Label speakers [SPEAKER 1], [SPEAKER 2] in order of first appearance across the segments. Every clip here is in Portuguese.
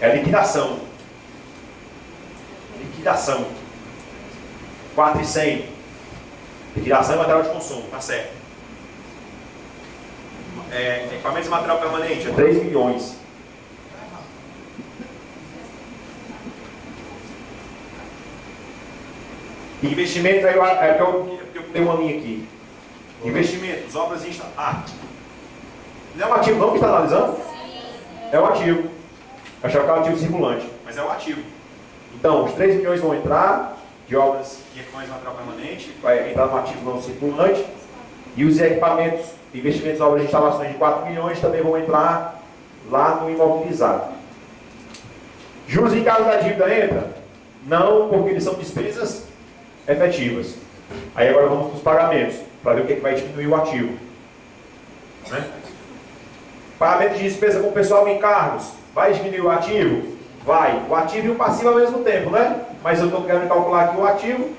[SPEAKER 1] É liquidação. Liquidação. 4.100. Liquidação e material de consumo, tá certo. Equipamentos e material permanente, é 3 milhões. Investimento, aí eu tenho uma linha aqui. Investimentos, obras e instalações. Não é um ativo não que está analisando? É um ativo. Eu achava que era um ativo circulante, mas é um ativo. Então, os 3 milhões vão entrar de obras e equipamentos e material permanente, vai entrar no ativo não circulante. E os equipamentos, investimentos, obras e instalações de 4 milhões também vão entrar lá no imobilizado. Juros em caso da dívida entra? Não, porque eles são despesas efetivas. Aí agora vamos para os pagamentos, para ver o que vai diminuir o ativo. Né? Pagamento de despesa com pessoal em encargos, vai diminuir o ativo? Vai. O ativo e o passivo ao mesmo tempo, né? Mas eu estou querendo calcular aqui o ativo,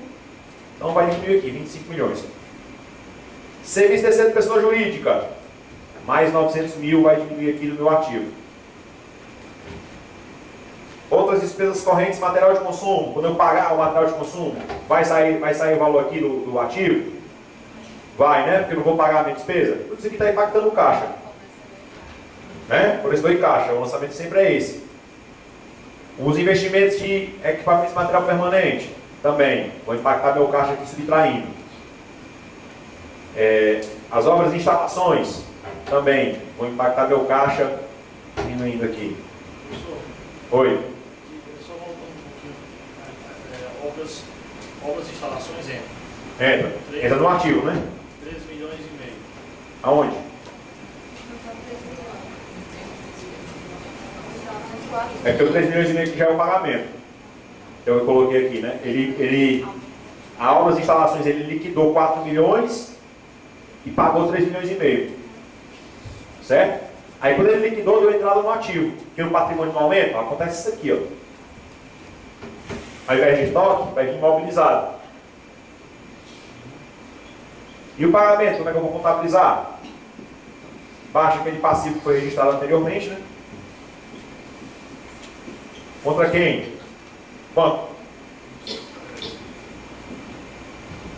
[SPEAKER 1] então vai diminuir aqui, 25 milhões. Serviço terceiro de pessoa jurídica, mais 900 mil vai diminuir aqui no meu ativo. Outras despesas correntes, material de consumo. Quando eu pagar o material de consumo, vai sair o valor aqui do ativo? Vai, né? Porque eu não vou pagar a minha despesa. Tudo isso aqui está impactando o caixa. Né? Fornecedor e caixa. O lançamento sempre é esse. Os investimentos de equipamentos e material permanente também vão impactar meu caixa aqui subtraindo. As obras e instalações também vão impactar meu caixa diminuindo aqui. Oi.
[SPEAKER 2] Só voltando um pouquinho. Obras e instalações
[SPEAKER 1] Entra. Entra no ativo, né?
[SPEAKER 2] 3 milhões e meio.
[SPEAKER 1] Aonde? É porque o 3 milhões e meio que já é o pagamento. Eu coloquei aqui, né? A obras e instalações, ele liquidou 4 milhões e pagou 3 milhões e meio. Certo? Aí quando ele liquidou, deu entrada no ativo. Que no patrimônio não aumenta, acontece isso aqui, ó. Ao invés de estoque, vai vir imobilizado. E o pagamento, como é que eu vou contabilizar? Baixa aquele passivo que foi registrado anteriormente, né? Contra quem? Banco.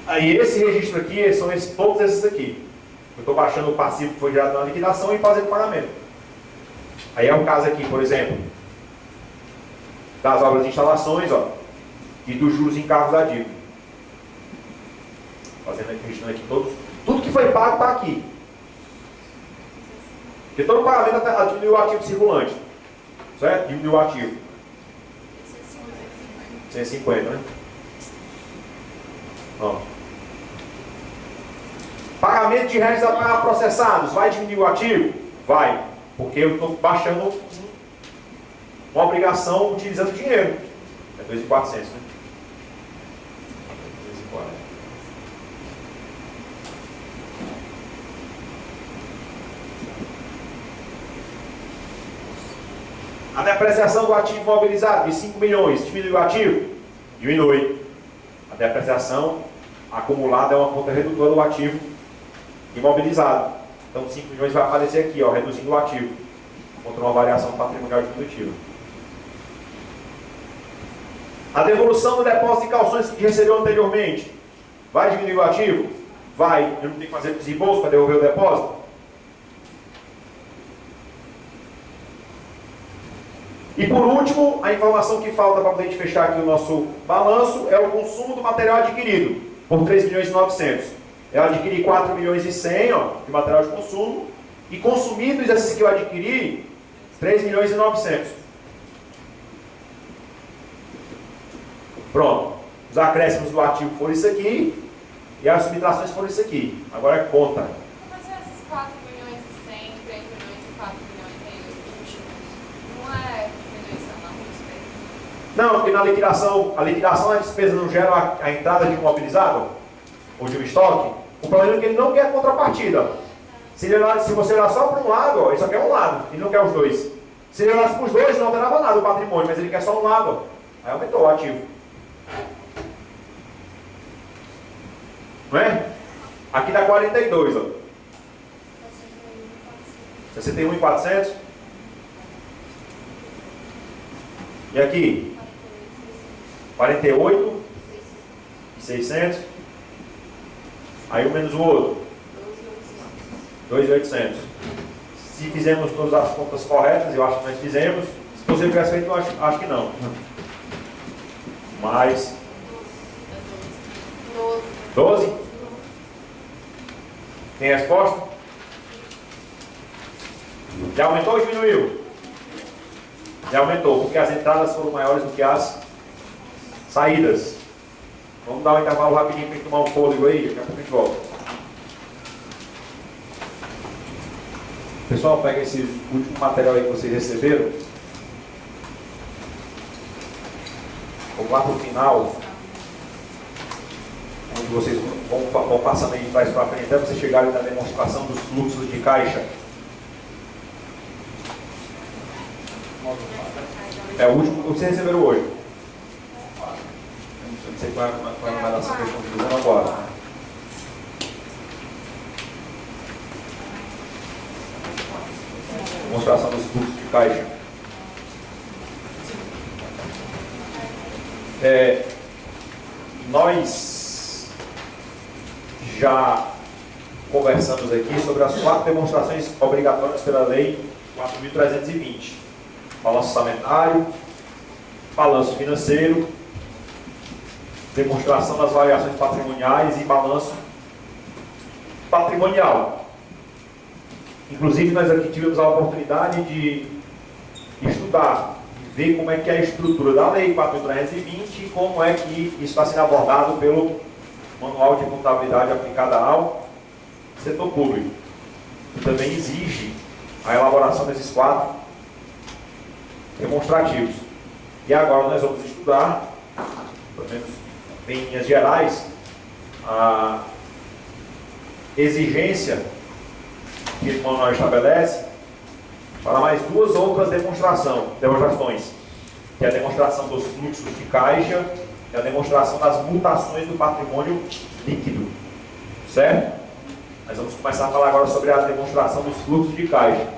[SPEAKER 1] Aí esse registro aqui, são todos esses aqui. Eu estou baixando o passivo que foi gerado na liquidação e fazendo pagamento. Aí é um caso aqui, por exemplo, das obras de instalações, ó, e dos juros em encargos da dívida. Fazendo aqui, registrando aqui todos. Tudo que foi pago está aqui. Porque todo pagamento diminuiu o ativo circulante. Certo? Diminuiu o ativo. 150, né? Ó. Pagamento de réis a processados, vai diminuir o ativo? Vai, porque eu estou baixando uma obrigação utilizando dinheiro. É 2.400, né? 2.400. A depreciação do ativo imobilizado de 5 milhões, diminui o ativo? Diminui. A depreciação acumulada é uma conta redutora do ativo imobilizado. Então 5 milhões vai aparecer aqui, ó, reduzindo o ativo, contra uma variação patrimonial diminutiva. A devolução do depósito de calções que recebeu anteriormente, vai diminuir o ativo? Vai. Eu não tenho que fazer desembolso para devolver o depósito? E por último, a informação que falta para a gente fechar aqui o nosso balanço é o consumo do material adquirido, por 3 milhões e 900. Eu adquiri 4 milhões e 100, ó, de material de consumo, e consumidos esses que eu adquiri, 3 milhões e 900. Pronto. Os acréscimos do ativo foram isso aqui, e as subtrações foram isso aqui. Agora é conta.
[SPEAKER 3] Mas esses 4 milhões e 100, 3 milhões e 4 milhões e 20, não é diminuição, não?
[SPEAKER 1] Não, porque na liquidação, a despesa não gera a entrada de um imobilizado, ou de um estoque. O problema é que ele não quer contrapartida. Se você olhar só para um lado, ó, ele só quer um lado, ele não quer os dois. Se ele olhasse para os dois, não alterava nada o patrimônio, mas ele quer só um lado. Ó. Aí aumentou o ativo. Não é? Aqui dá 42, ó. 61.400. E aqui? 48,600. Aí um menos o outro. 2.800. Se fizemos todas as contas corretas, eu acho que nós fizemos. Se você tivesse feito, eu acho que não. Mais 12. Tem resposta? Já aumentou ou diminuiu? Já aumentou, porque as entradas foram maiores do que as saídas. Vamos dar um intervalo rapidinho para tomar um fôlego aí, daqui a pouco a gente volta. Pessoal, pega esse último material aí que vocês receberam. Vamos lá para o final, onde vocês vão passando aí de trás para frente, até vocês chegarem na demonstração dos fluxos de caixa. É o último que vocês receberam hoje. Eu não sei qual vai dar essa questão de visão agora. Demonstração dos fluxos de caixa. Nós já conversamos aqui sobre as 4 demonstrações obrigatórias pela Lei 4.320. Balanço orçamentário, balanço financeiro, demonstração das variações patrimoniais e balanço patrimonial. Inclusive, nós aqui tivemos a oportunidade de estudar, ver como é que é a estrutura da Lei 4.320 e como é que isso está sendo abordado pelo Manual de Contabilidade aplicada ao setor público. Que também exige a elaboração desses 4 demonstrativos. E agora nós vamos estudar, pelo menos em linhas gerais, a exigência que o manual estabelece para mais 2 outras demonstrações, que é a demonstração dos fluxos de caixa e a demonstração das mutações do patrimônio líquido. Certo? Nós vamos começar a falar agora sobre a demonstração dos fluxos de caixa.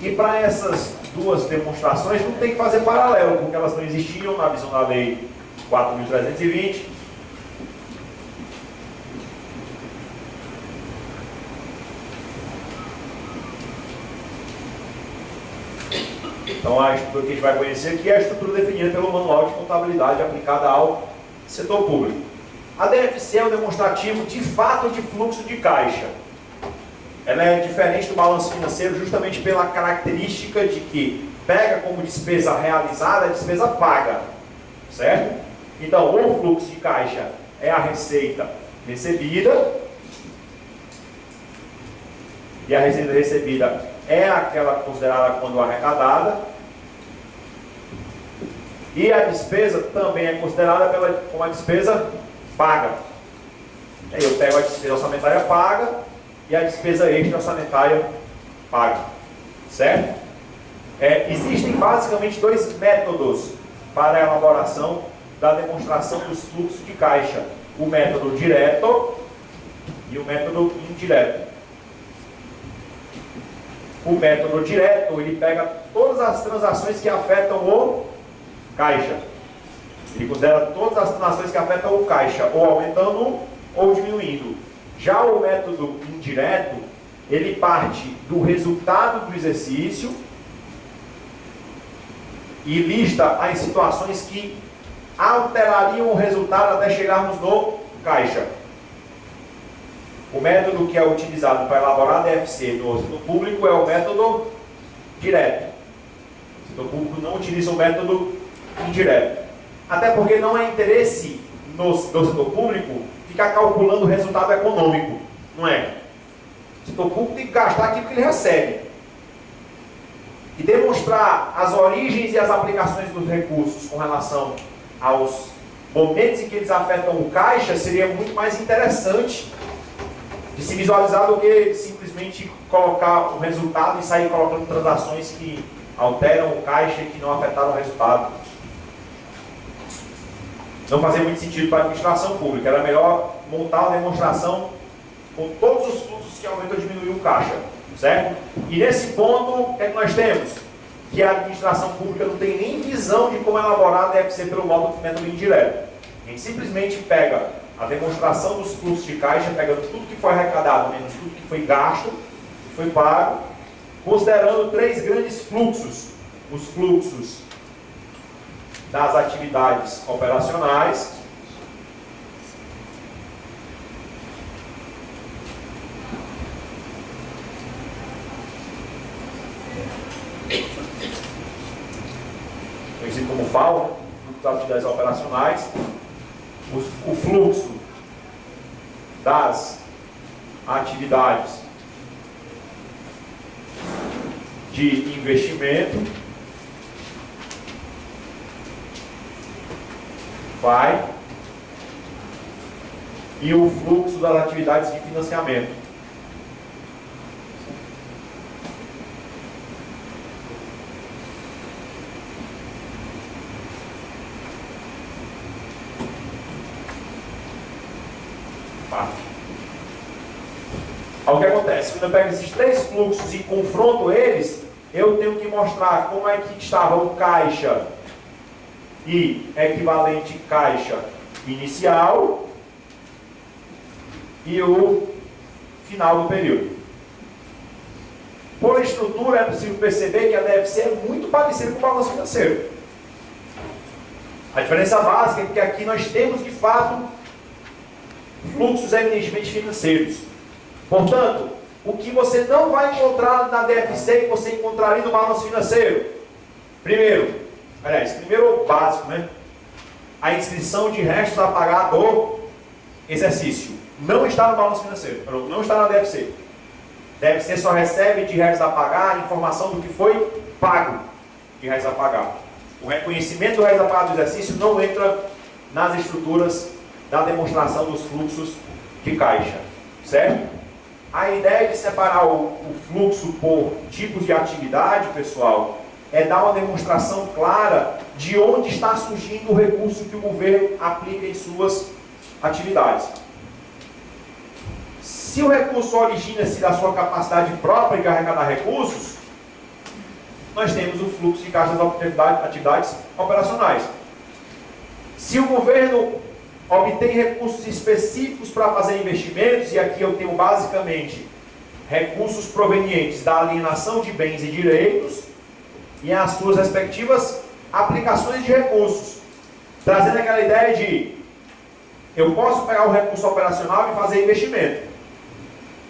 [SPEAKER 1] E para essas 2 demonstrações não tem que fazer paralelo, porque elas não existiam na visão da Lei 4.320. Então a estrutura que a gente vai conhecer aqui é a estrutura definida pelo Manual de Contabilidade aplicada ao setor público. A DFC é o demonstrativo de fato de fluxo de caixa. Ela é diferente do balanço financeiro justamente pela característica de que pega como despesa realizada a despesa paga, certo? Então, o fluxo de caixa é a receita recebida, e a receita recebida é aquela considerada quando arrecadada, e a despesa também é considerada como a despesa paga. Aí eu pego a despesa orçamentária paga e a despesa extra orçamentária paga, certo? Existem basicamente 2 métodos para a elaboração da demonstração dos fluxos de caixa: o método direto e o método indireto. O método direto, ele pega todas as transações que afetam o caixa. Ele considera todas as transações que afetam o caixa, ou aumentando ou diminuindo. Já o método indireto, ele parte do resultado do exercício e lista as situações que alterariam o resultado até chegarmos no caixa. O método que é utilizado para elaborar a DFC no setor público é o método direto. O setor público não utiliza o método indireto. Até porque não é interesse do setor público ficar calculando o resultado econômico. Não é. O setor público tem que gastar aquilo que ele recebe. E demonstrar as origens e as aplicações dos recursos com relação aos momentos em que eles afetam o caixa seria muito mais interessante de se visualizar do que simplesmente colocar o resultado e sair colocando transações que alteram o caixa e que não afetaram o resultado. Não fazia muito sentido para a administração pública. Era melhor montar uma demonstração com todos os fluxos que aumentam ou diminuem o caixa. Certo? E nesse ponto, o que é que nós temos? que a administração pública não tem nem visão de como elaborar deve ser pelo método indireto. A gente simplesmente pega a demonstração dos fluxos de caixa, pegando tudo que foi arrecadado, menos tudo que foi gasto, que foi pago, considerando 3 grandes fluxos. Os fluxos das atividades operacionais, conhecido como FAO, fluxo das atividades operacionais, o fluxo das atividades de investimento, vai, e o fluxo das atividades de financiamento. O que acontece? Quando eu pego esses 3 fluxos e confronto eles, eu tenho que mostrar como é que estava o caixa e equivalente caixa inicial e o final do período. Por estrutura, é possível perceber que a DFC é muito parecida com o balanço financeiro. A diferença básica é que aqui nós temos, de fato, fluxos eminentemente financeiros. Portanto, o que você não vai encontrar na DFC que você encontraria no balanço financeiro? Primeiro o básico, né? A inscrição de restos a pagar do exercício. Não está no balanço financeiro, não está na DFC. DFC só recebe de restos a pagar a informação do que foi pago de restos a pagar. O reconhecimento do restos a pagar do exercício não entra nas estruturas da demonstração dos fluxos de caixa. Certo? A ideia de separar o fluxo por tipos de atividade, pessoal, é dar uma demonstração clara de onde está surgindo o recurso que o governo aplica em suas atividades. Se o recurso origina-se da sua capacidade própria de arrecadar recursos, nós temos o fluxo de caixa das atividades operacionais. Se o governo obtém recursos específicos para fazer investimentos, e aqui eu tenho basicamente recursos provenientes da alienação de bens e direitos e as suas respectivas aplicações de recursos, trazendo aquela ideia de eu posso pegar o recurso operacional e fazer investimento.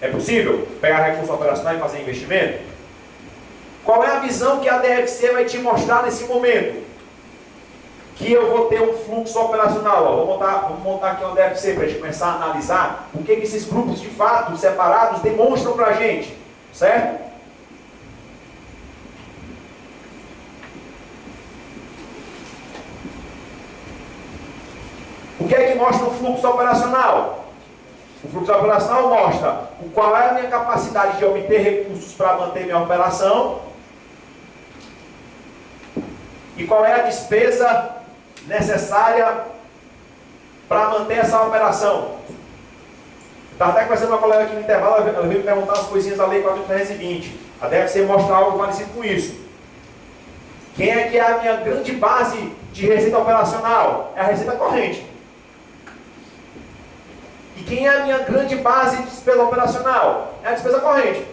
[SPEAKER 1] É possível pegar recurso operacional e fazer investimento? Qual é a visão que a DFC vai te mostrar nesse momento? Que eu vou ter um fluxo operacional. Vamos montar aqui uma DFC para a gente começar a analisar o que esses grupos de fato separados demonstram para a gente. Certo? O que é que mostra o fluxo operacional? O fluxo operacional mostra qual é a minha capacidade de obter recursos para manter minha operação e qual é a despesa necessária para manter essa operação. Estava até conversando com uma colega aqui no intervalo, ela veio me perguntar as coisinhas da Lei 4.320. A DFC mostra algo parecido com isso. Quem é que é a minha grande base de receita operacional? É a receita corrente. E quem é a minha grande base de despesa operacional? É a despesa corrente.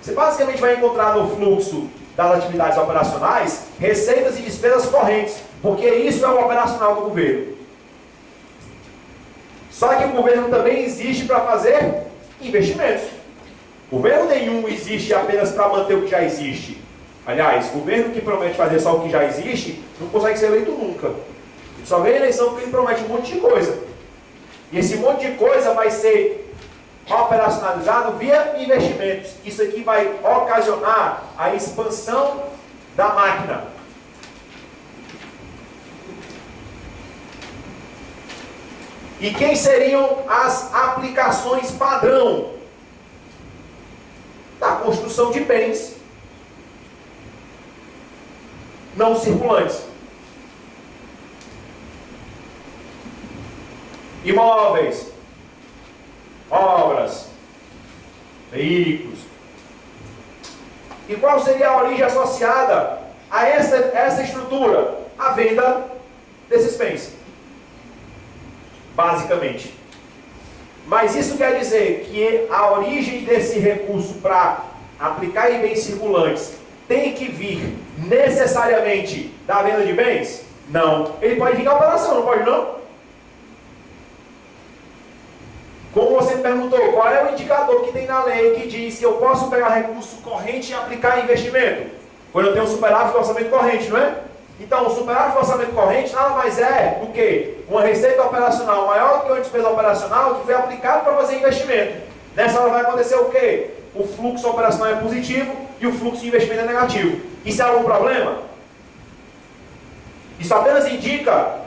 [SPEAKER 1] Você basicamente vai encontrar no fluxo das atividades operacionais, receitas e despesas correntes, porque isso é o operacional do governo. Só que o governo também existe para fazer investimentos. Governo nenhum existe apenas para manter o que já existe. Aliás, governo que promete fazer só o que já existe, não consegue ser eleito nunca. Só vem a eleição porque ele promete um monte de coisa. E esse monte de coisa vai ser operacionalizado via investimentos. Isso aqui vai ocasionar a expansão da máquina. E quem seriam as aplicações padrão da construção de bens não circulantes? Imóveis, obras, veículos, E qual seria a origem associada a essa estrutura? A venda desses bens. Basicamente. Mas isso quer dizer que a origem desse recurso para aplicar em bens circulantes tem que vir necessariamente da venda de bens? Não. Ele pode vir da operação, não pode não? Como você me perguntou, qual é o indicador que tem na lei que diz que eu posso pegar recurso corrente e aplicar em investimento? Quando eu tenho um superávit do orçamento corrente, não é? Então, o superávit do orçamento corrente nada mais é do que uma receita operacional maior do que uma despesa operacional que foi aplicada para fazer investimento. Nessa hora vai acontecer o quê? O fluxo operacional é positivo e o fluxo de investimento é negativo. Isso é algum problema? Isso apenas indica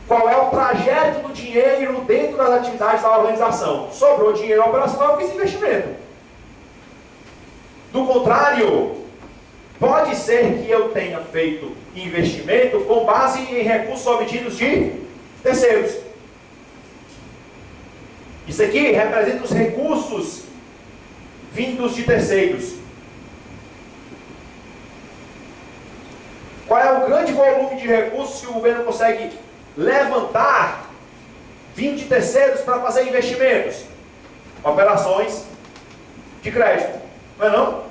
[SPEAKER 1] qual é o trajeto do dinheiro dentro das atividades da organização. Sobrou dinheiro operacional, eu fiz investimento. Do contrário, pode ser que eu tenha feito investimento com base em recursos obtidos de terceiros. Isso aqui representa os recursos vindos de terceiros. Qual é o grande volume de recursos que o governo consegue levantar vindo de terceiros para fazer investimentos? Operações de crédito. Não é não?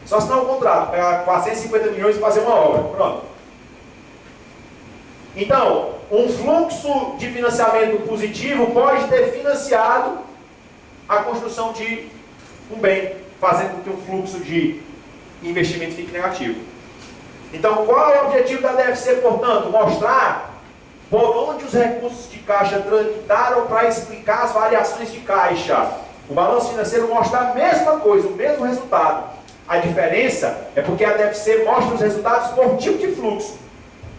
[SPEAKER 1] Só assinar um contrato, pegar 450 milhões e fazer uma obra. Pronto. Então, um fluxo de financiamento positivo pode ter financiado a construção de um bem, fazendo com que o fluxo de investimento fique negativo. Então, qual é o objetivo da DFC, portanto? Mostrar por onde os recursos de caixa tramitaram para explicar as variações de caixa. O balanço financeiro mostra a mesma coisa, o mesmo resultado. A diferença é porque a DFC mostra os resultados por tipo de fluxo.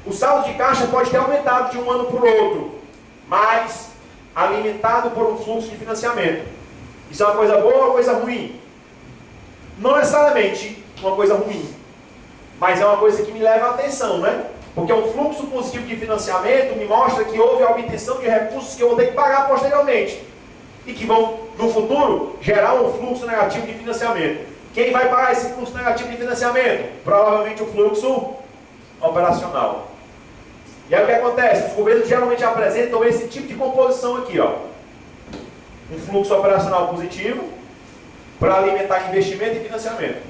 [SPEAKER 1] O saldo de caixa pode ter aumentado de um ano para o outro, mas alimentado por um fluxo de financiamento. Isso é uma coisa boa ou uma coisa ruim? Não necessariamente uma coisa ruim, mas é uma coisa que me leva a atenção, né? Porque um fluxo positivo de financiamento me mostra que houve a obtenção de recursos que eu vou ter que pagar posteriormente e que vão, no futuro, gerar um fluxo negativo de financiamento. Quem vai pagar esse fluxo negativo de financiamento? Provavelmente o fluxo operacional. E aí o que acontece? Os governos geralmente apresentam esse tipo de composição aqui, ó. Um fluxo operacional positivo para alimentar investimento e financiamento.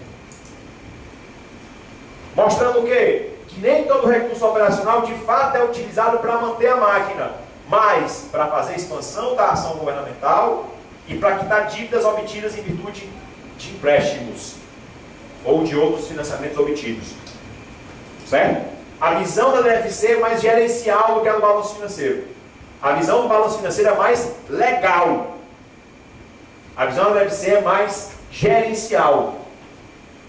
[SPEAKER 1] Mostrando o quê? Que nem todo recurso operacional de fato é utilizado para manter a máquina, mas para fazer expansão da ação governamental e para quitar dívidas obtidas em virtude de empréstimos ou de outros financiamentos obtidos. Certo? A visão da DFC é mais gerencial do que a do balanço financeiro. A visão do balanço financeiro é mais legal. A visão da DFC é mais gerencial.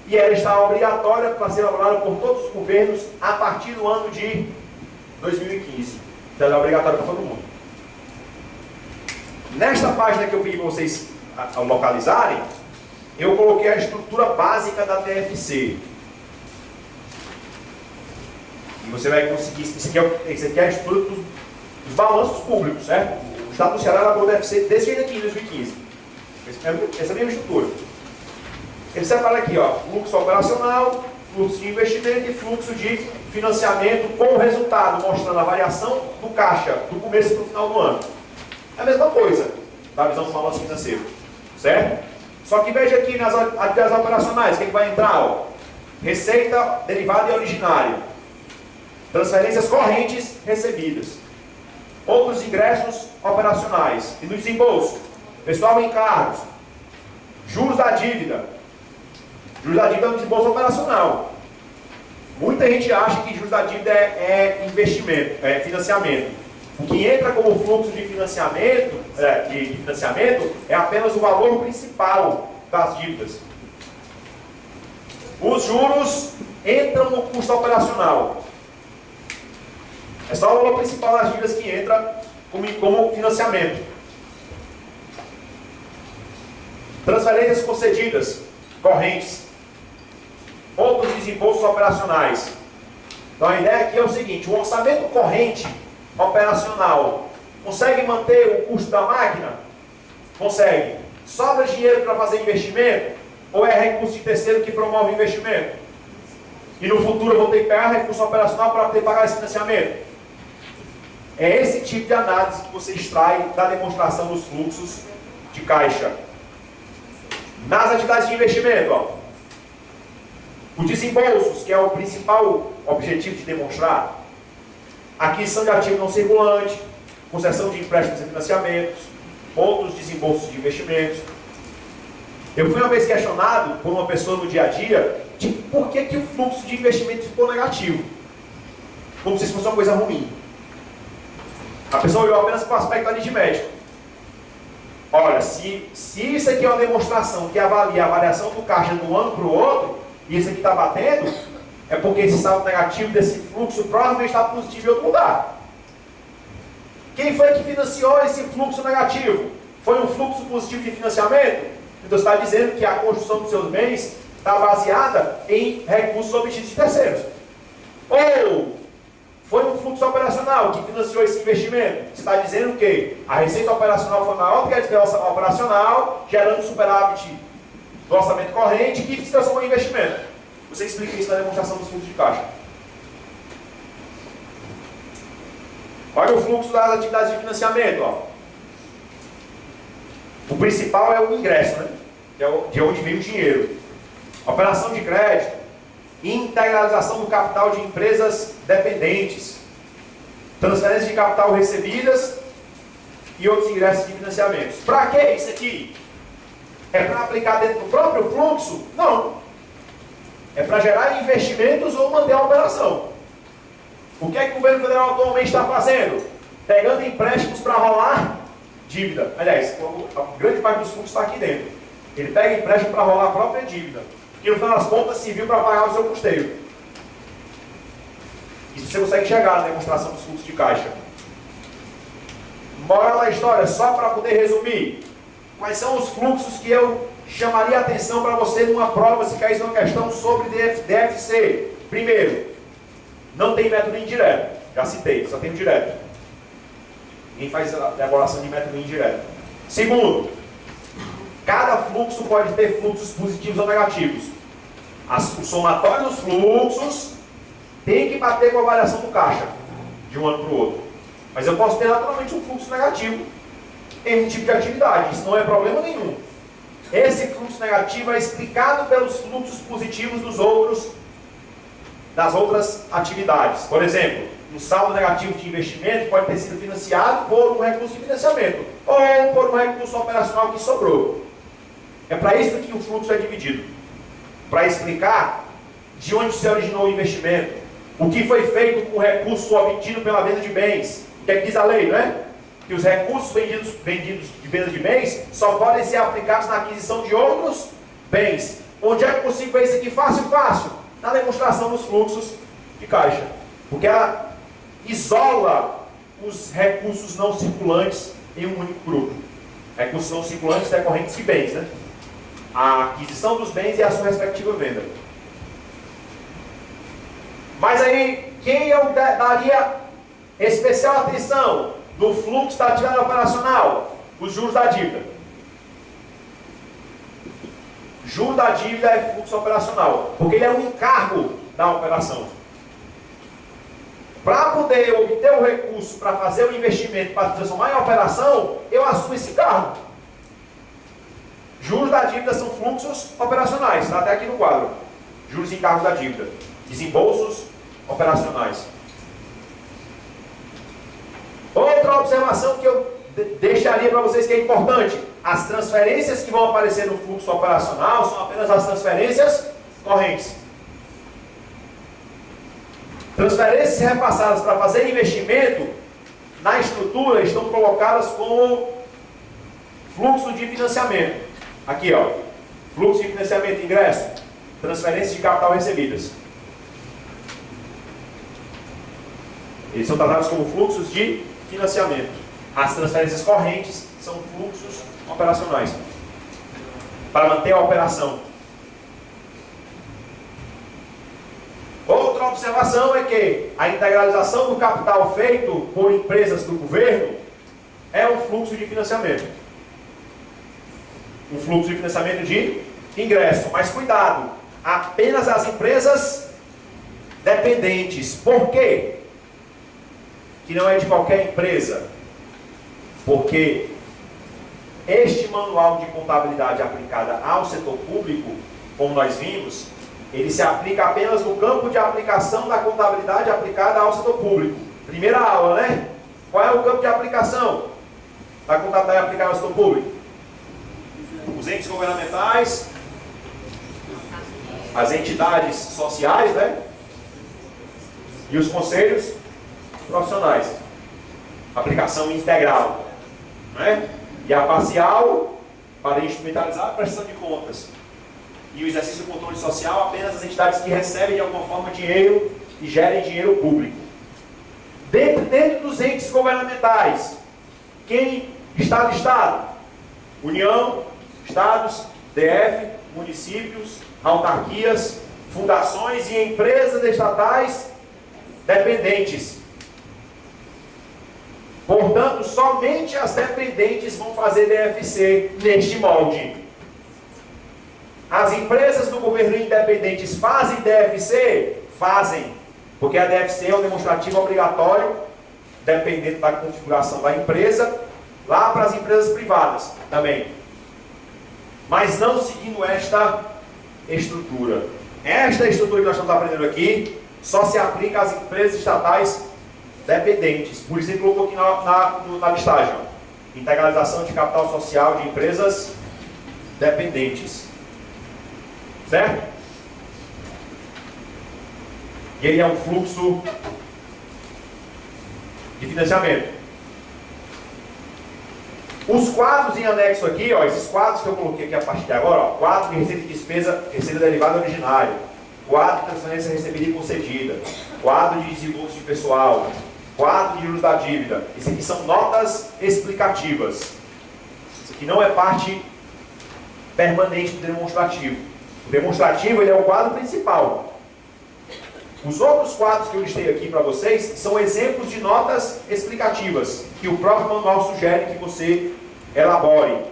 [SPEAKER 1] E ela está obrigatória para ser elaborada por todos os governos a partir do ano de 2015. Então ela é obrigatória para todo mundo. Nesta página que eu pedi para vocês localizarem, eu coloquei a estrutura básica da DFC. E você vai conseguir. Isso aqui é a estrutura dos balanços públicos, certo? O Estado do Ceará elaborou a DFC desse jeito aqui em 2015. Essa é a mesma estrutura. Ele separa aqui, ó, fluxo operacional, fluxo de investimento e fluxo de financiamento com o resultado, mostrando a variação do caixa do começo para o final do ano. É a mesma coisa da visão do balanço financeiro, certo? Só que veja aqui nas atividades operacionais, o que vai entrar? Ó, receita derivada e originária, transferências correntes recebidas, outros ingressos operacionais e no desembolso, pessoal em encargos, juros da dívida. Juros da dívida é um desembolso operacional. Muita gente acha que juros da dívida é investimento, é financiamento. O que entra como fluxo de financiamento, é apenas o valor principal das dívidas. Os juros entram no custo operacional. É só o valor principal das dívidas que entra como financiamento. Transferências concedidas, correntes. Outros desembolsos operacionais. Então a ideia aqui é o seguinte: o orçamento corrente operacional consegue manter o custo da máquina? Consegue. Sobra dinheiro para fazer investimento? ou é recurso de terceiro que promove o investimento? E no futuro eu vou ter que pegar recurso operacional para poder pagar esse financiamento? É esse tipo de análise que você extrai da demonstração dos fluxos de caixa. Nas atividades de investimento, ó, os desembolsos, que é o principal objetivo de demonstrar, aquisição de ativo não circulante, concessão de empréstimos e financiamentos, outros desembolsos de investimentos. Eu fui uma vez questionado por uma pessoa no dia a dia de por que o fluxo de investimento ficou negativo, como se isso fosse uma coisa ruim. A pessoa olhou apenas para o aspecto aritmético. Olha, se isso aqui é uma demonstração que avalia a variação do caixa de um ano para o outro, e isso aqui está batendo, é porque esse saldo negativo desse fluxo provavelmente está positivo em outro lugar. Quem foi que financiou esse fluxo negativo? Foi um fluxo positivo de financiamento? Então você está dizendo que a construção dos seus bens está baseada em recursos obtidos de terceiros. Ou foi um fluxo operacional que financiou esse investimento? Você está dizendo que a receita operacional foi maior do que a despesa operacional, gerando superávit do orçamento corrente que se transformou em investimento. Você explica isso na demonstração dos fluxos de caixa. Olha o fluxo das atividades de financiamento. Ó. O principal é o ingresso, né? Que é de onde vem o dinheiro. Operação de crédito, integralização do capital de empresas dependentes, transferências de capital recebidas e outros ingressos de financiamentos. Para que isso aqui? É para aplicar dentro do próprio fluxo? Não. É para gerar investimentos ou manter a operação. O que é que o governo federal atualmente está fazendo? Pegando empréstimos para rolar dívida. Aliás, a grande parte dos fluxos está aqui dentro. Ele pega empréstimo para rolar a própria dívida, que no final das contas serviu para pagar o seu custeio. Isso você consegue chegar na demonstração dos fluxos de caixa. Moral da história, só para poder resumir. Quais são os fluxos que eu chamaria a atenção para você numa prova, se caísse uma questão sobre DFC? Primeiro, não tem método indireto. Já citei, só tem o direto. Ninguém faz a elaboração de método indireto. Segundo, cada fluxo pode ter fluxos positivos ou negativos. O somatório dos fluxos tem que bater com a variação do caixa de um ano para o outro. Mas eu posso ter naturalmente um fluxo negativo em um tipo de atividade. Isso não é problema nenhum. Esse fluxo negativo é explicado pelos fluxos positivos das outras atividades. Por exemplo, um saldo negativo de investimento pode ter sido financiado por um recurso de financiamento ou por um recurso operacional que sobrou. É para isso que o fluxo é dividido. Para explicar de onde se originou o investimento, o que foi feito com o recurso obtido pela venda de bens. O que é que diz a lei, não é? Que os recursos vendidos de venda de bens só podem ser aplicados na aquisição de outros bens. Onde é possível ver isso aqui fácil? Na demonstração dos fluxos de caixa. Porque ela isola os recursos não circulantes em um único grupo. Recursos não circulantes decorrentes de bens, né? A aquisição dos bens e a sua respectiva venda. Mas aí, quem eu daria especial atenção no fluxo da atividade operacional? Os juros da dívida. Juro da dívida é fluxo operacional, porque ele é um encargo da operação. Para poder obter o recurso para fazer o investimento, para transformar em operação, eu assumo esse encargo. Juros da dívida são fluxos operacionais, está até aqui no quadro. Juros e encargos da dívida. Desembolsos operacionais. Outra observação que eu deixaria para vocês que é importante. As transferências que vão aparecer no fluxo operacional são apenas as transferências correntes. Transferências repassadas para fazer investimento na estrutura estão colocadas como fluxo de financiamento. Aqui, ó. Fluxo de financiamento, ingresso, transferências de capital recebidas. Eles são tratados como fluxos de financiamento. As transferências correntes são fluxos operacionais para manter a operação. Outra observação é que a integralização do capital feito por empresas do governo é um fluxo de financiamento. Um fluxo de financiamento de ingresso. Mas cuidado, apenas as empresas dependentes. Por quê? Que não é de qualquer empresa. Porque este manual de contabilidade aplicada ao setor público, como nós vimos, ele se aplica apenas no campo de aplicação da contabilidade aplicada ao setor público. Primeira aula, né? Qual é o campo de aplicação da contabilidade aplicada ao setor público? Os entes governamentais, as entidades sociais, né? E os conselhos profissionais. Aplicação integral, né? E a parcial, para instrumentalizar a prestação de contas. E o exercício do controle social, apenas as entidades que recebem de alguma forma dinheiro e gerem dinheiro público. Dentro dos entes governamentais, quem está listado? União, estados, DF, municípios, autarquias, fundações e empresas estatais dependentes. Portanto, somente as dependentes vão fazer DFC neste molde. As empresas do governo independentes fazem DFC? Fazem. Porque a DFC é um demonstrativo obrigatório, dependendo da configuração da empresa, lá para as empresas privadas também. Mas não seguindo esta estrutura. Esta estrutura que nós estamos aprendendo aqui só se aplica às empresas estatais dependentes. Por isso ele colocou aqui na listagem. Ó. Integralização de capital social de empresas dependentes. Certo? E ele é um fluxo de financiamento. Os quadros em anexo aqui, ó, esses quadros que eu coloquei aqui a partir de agora, ó, quadro de receita e despesa, receita derivada originária, quadro de transferência recebida e concedida, quadro de desenvolvimento de pessoal, quadro de juros da dívida. Isso aqui são notas explicativas. Isso aqui não é parte permanente do demonstrativo. O demonstrativo ele é o quadro principal. Os outros quadros que eu listei aqui para vocês são exemplos de notas explicativas que o próprio manual sugere que você elabore.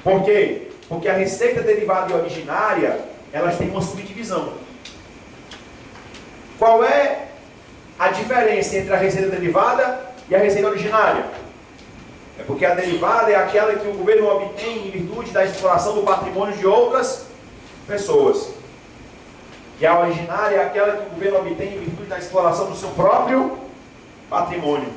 [SPEAKER 1] Por quê? Porque a receita derivada e originária, elas têm uma subdivisão. Qual é a diferença entre a receita derivada e a receita originária? É porque a derivada é aquela que o governo obtém em virtude da exploração do patrimônio de outras pessoas. E a originária é aquela que o governo obtém em virtude da exploração do seu próprio patrimônio.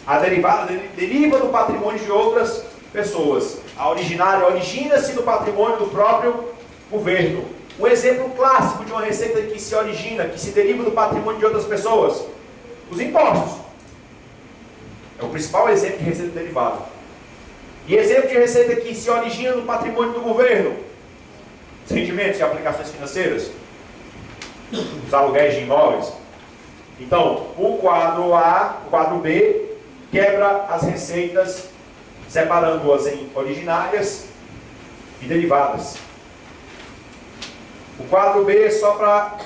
[SPEAKER 1] A derivada deriva do patrimônio de outras pessoas. A originária origina-se do patrimônio do próprio governo. Um exemplo clássico de uma receita que se origina, que se deriva do patrimônio de outras pessoas: os impostos. É o principal exemplo de receita derivada. E exemplo de receita que se origina do patrimônio do governo: os rendimentos e aplicações financeiras, os aluguéis de imóveis. Então, o quadro A, o quadro B, quebra as receitas, separando-as em originárias e derivadas. O quadro B é só para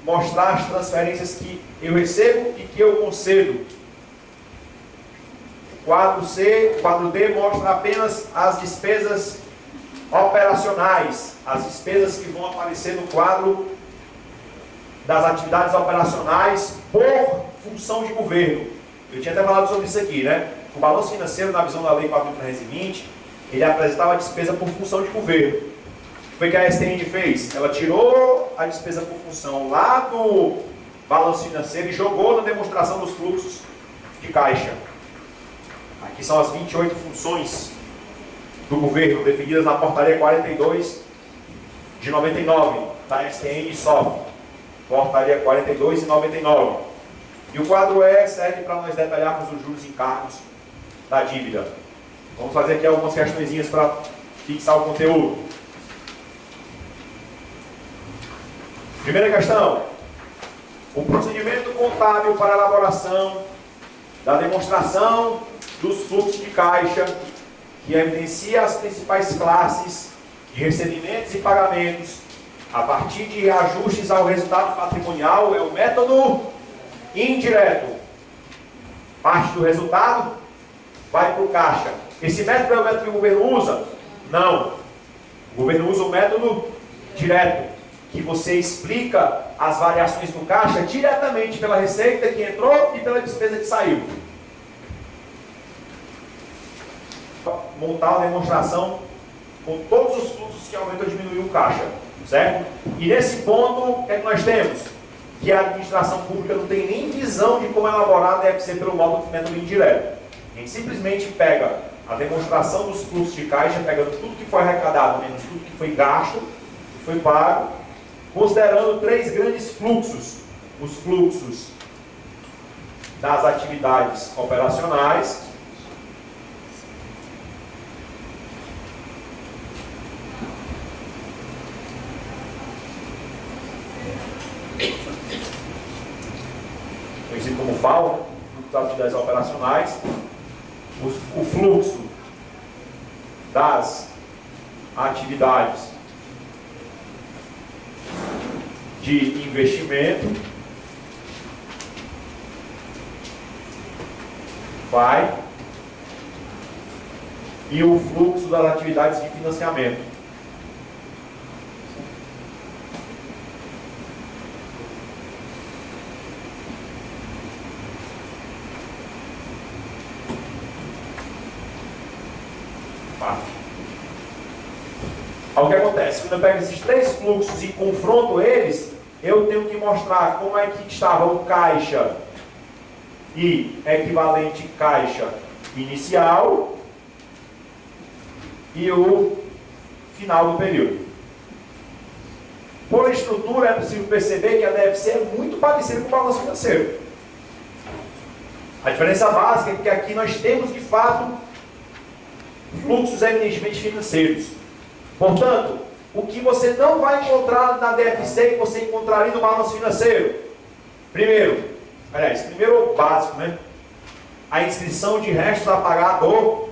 [SPEAKER 1] mostrar as transferências que eu recebo e que eu concedo. O quadro C, o quadro D mostra apenas as despesas operacionais, as despesas que vão aparecer no quadro das atividades operacionais por função de governo. Eu tinha até falado sobre isso aqui, né? O balanço financeiro, na visão da Lei 4.320, ele apresentava a despesa por função de governo. O que foi que a STN fez? Ela tirou a despesa por função lá do balanço financeiro e jogou na demonstração dos fluxos de caixa. Aqui são as 28 funções do governo, definidas na portaria 42 de 99, da STN e SOF. Portaria 42 e 99. E o quadro E serve para nós detalharmos os juros e encargos da dívida. Vamos fazer aqui algumas questõezinhas para fixar o conteúdo. Primeira questão: o procedimento contábil para a elaboração da demonstração dos fluxos de caixa que evidencia as principais classes de recebimentos e pagamentos a partir de ajustes ao resultado patrimonial é o método indireto. Parte do resultado vai para o caixa. Esse método é o método que o governo usa? Não. O governo usa o método direto, que você explica as variações do caixa diretamente pela receita que entrou e pela despesa que saiu. Montar uma demonstração com todos os fluxos que aumentam ou diminuem o caixa, certo? E nesse ponto, o que é que nós temos? Que a administração pública não tem nem visão de como elaborar deve ser pelo método indireto. A gente simplesmente pega a demonstração dos fluxos de caixa, pegando tudo que foi arrecadado, menos tudo que foi gasto, que foi pago, considerando três grandes fluxos. Os fluxos das atividades operacionais, conhecido como FAO, né? Fluxo das atividades operacionais, o fluxo das atividades de investimento, vai, e o fluxo das atividades de financiamento. O que acontece? Quando eu pego esses três fluxos e confronto eles, eu tenho que mostrar como é que estava o caixa e equivalente caixa inicial e o final do período. Por estrutura, é possível perceber que a DFC é muito parecida com o balanço financeiro. A diferença básica é que aqui nós temos, de fato, fluxos eminentemente financeiros. Portanto, o que você não vai encontrar na DFC que você encontraria no balanço financeiro? Primeiro o básico, né? A inscrição de restos a pagar do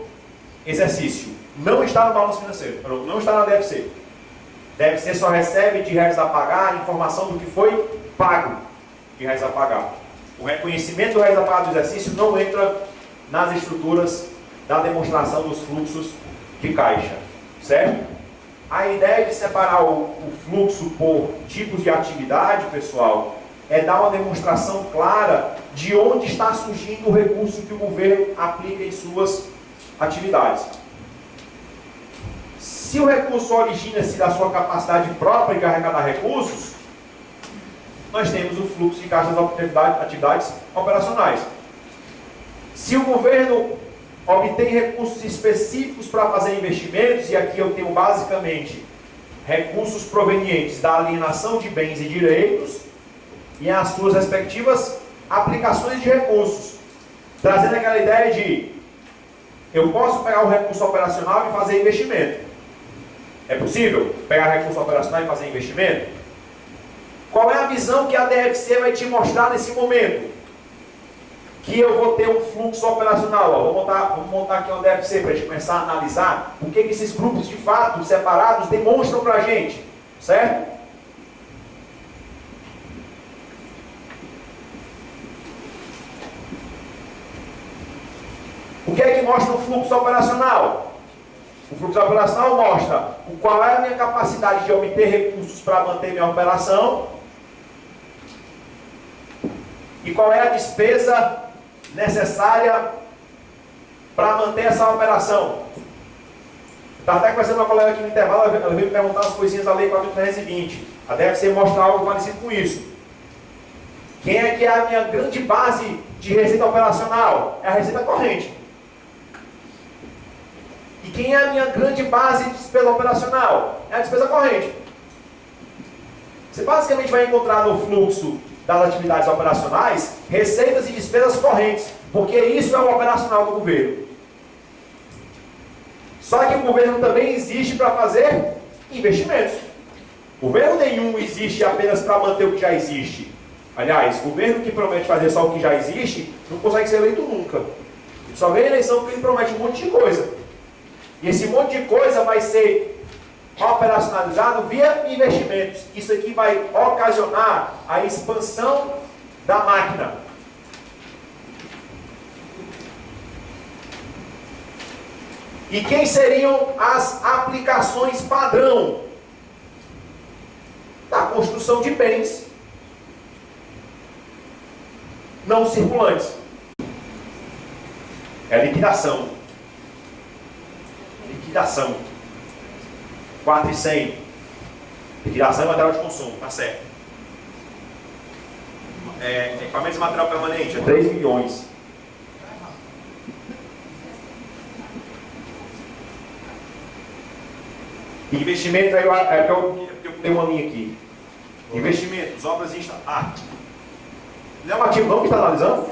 [SPEAKER 1] exercício. Não está no balanço financeiro, não está na DFC. DFC só recebe de restos a pagar a informação do que foi pago de restos a pagar. O reconhecimento do restos a pagar do exercício não entra nas estruturas da demonstração dos fluxos de caixa, certo? A ideia de separar o fluxo por tipos de atividade, pessoal, é dar uma demonstração clara de onde está surgindo o recurso que o governo aplica em suas atividades. Se o recurso origina-se da sua capacidade própria de arrecadar recursos, nós temos o fluxo de caixa das atividades operacionais. Se o governo obtém recursos específicos para fazer investimentos, e aqui eu tenho basicamente recursos provenientes da alienação de bens e direitos e as suas respectivas aplicações de recursos, trazendo aquela ideia de eu posso pegar o recurso operacional e fazer investimento. É possível pegar recurso operacional e fazer investimento? Qual é a visão que a DFC vai te mostrar nesse momento? Que eu vou ter um fluxo operacional. Vamos montar aqui uma DFC para a gente começar a analisar o que esses grupos de fato separados demonstram para a gente, certo? O que é que mostra o fluxo operacional? O fluxo operacional mostra qual é a minha capacidade de obter recursos para manter minha operação e qual é a despesa necessária para manter essa operação. Estava até conversando com uma colega aqui no intervalo, ela veio me perguntar as coisinhas da Lei 4.320. A DFC mostra algo parecido com isso. Quem é que é a minha grande base de receita operacional? É a receita corrente. E quem é a minha grande base de despesa operacional? É a despesa corrente. Você basicamente vai encontrar no fluxo das atividades operacionais, receitas e despesas correntes, porque isso é o operacional do governo. Só que o governo também existe para fazer investimentos. Governo nenhum existe apenas para manter o que já existe. Aliás, governo que promete fazer só o que já existe, não consegue ser eleito nunca. Só vem a eleição porque ele promete um monte de coisa. E esse monte de coisa vai ser operacionalizado via investimentos. Isso aqui vai ocasionar a expansão da máquina. E quem seriam as aplicações padrão redução de bens não circulantes. É liquidação. Liquidação. 4.100. Liquidação e material de consumo, tá certo. Equipamentos e material permanente, é 3 milhões. Investimentos, aí eu tenho uma linha aqui. Investimentos, obras e instalações. Não é um ativo não que está analisando?